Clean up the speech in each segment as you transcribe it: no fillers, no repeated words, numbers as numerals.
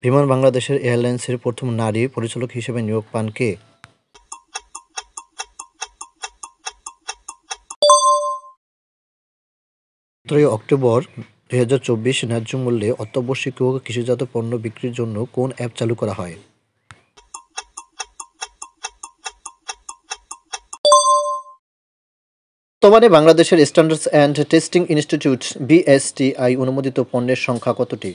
বিমান বাংলাদেশের এয়ারলাইন্সের প্রথম নারী পরিচালক হিসেবে নিয়োগ পান কে? ১৭ই অক্টোবর ২০২৪ ন্যায্য মূল্যে অত্যাবশ্যকীয় কৃষিজাত পণ্য বিক্রির জন্য কোন অ্যাপ চালু করা হয়? বর্তমানে বাংলাদেশের standards and testing institute (BSTI) অনুমোদিত পণ্যের সংখ্যা কতটি?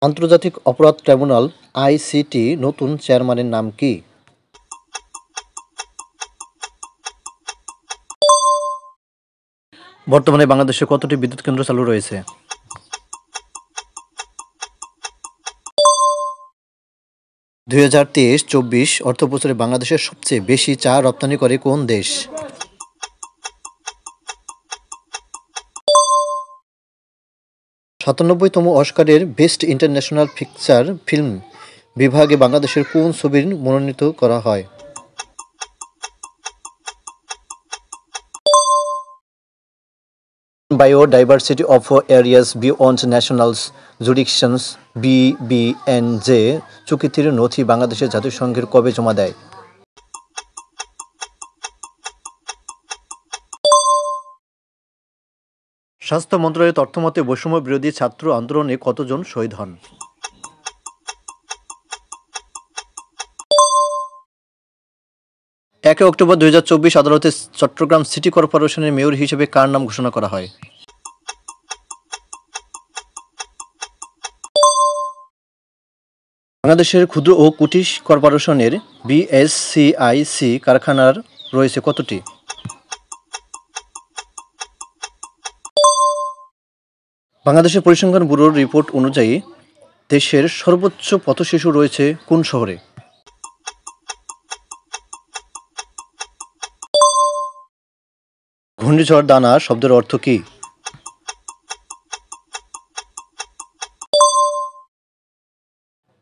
আন্তর্জাতিক অপরাধ ট্রাইব্যুনাল (আইসিটি) নতুন চেয়ারম্যানের নাম কি? বর্তমানে বাংলাদেশে কতটি বিদ্যুৎ কেন্দ্র চালু রয়েছে? ২০২৩-২৪ অর্থবছরে বাংলাদেশের সবচেয়ে বেশি চা রপ্তানি করে কোন দেশ? ৯৭তম অস্কারের বেস্ট ইন্টারন্যাশনাল ফিচার ফিল্ম বিভাগে বাংলাদেশের কোন ছবির মনোনীত করা হয়? Biodiversity of areas beyond nationals jurisdictions (বিবিএনজে) চুক্তির নথি বাংলাদেশের জাতিসংঘের কবে জমা দেয়? স্বাস্থ্য মন্ত্রণালয়ের তথ্যমতে বৈষম্য বিরোধী ছাত্র আন্দোলনে কতজন শহীদ হন? ১ অক্টোবর ২০২৪ আদালতে চট্টগ্রাম সিটি কর্পোরেশনের মেয়র হিসেবে কার নাম ঘোষণা করা হয়? বাংলাদেশের ক্ষুদ্র ও কুটির কর্পোরেশনের বিএসসিআইসি কারখানার রয়েছে কতটি? বাংলাদেশের পরিসংখ্যান ব্যুরোর রিপোর্ট অনুযায়ী দেশের সর্বোচ্চ পথশিশু রয়েছে কোন শহরে? ঘূর্ণিঝড় দানা শব্দের অর্থ কী?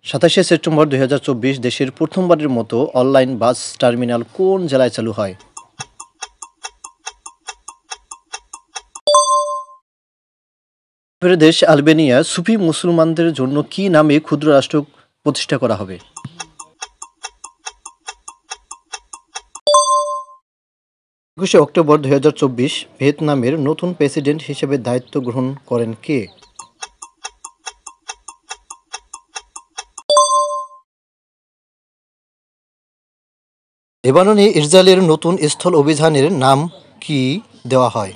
সাতাশে সেপ্টেম্বর ২০২৪ দেশের প্রথমবারের মতো অনলাইন বাস টার্মিনাল কোন জেলায় চালু হয়? দেশ আলবেনিয়া সুফি মুসলমানদের জন্য কি নামে ক্ষুদ্র রাষ্ট্র প্রতিষ্ঠা করা হবে? ২১শে অক্টোবর ২০২৪ ভিয়েতনামের নতুন প্রেসিডেন্ট হিসেবে দায়িত্ব গ্রহণ করেন কে? লেবাননে ইসরায়েলের নতুন স্থল অভিযানের নাম কি দেওয়া হয়?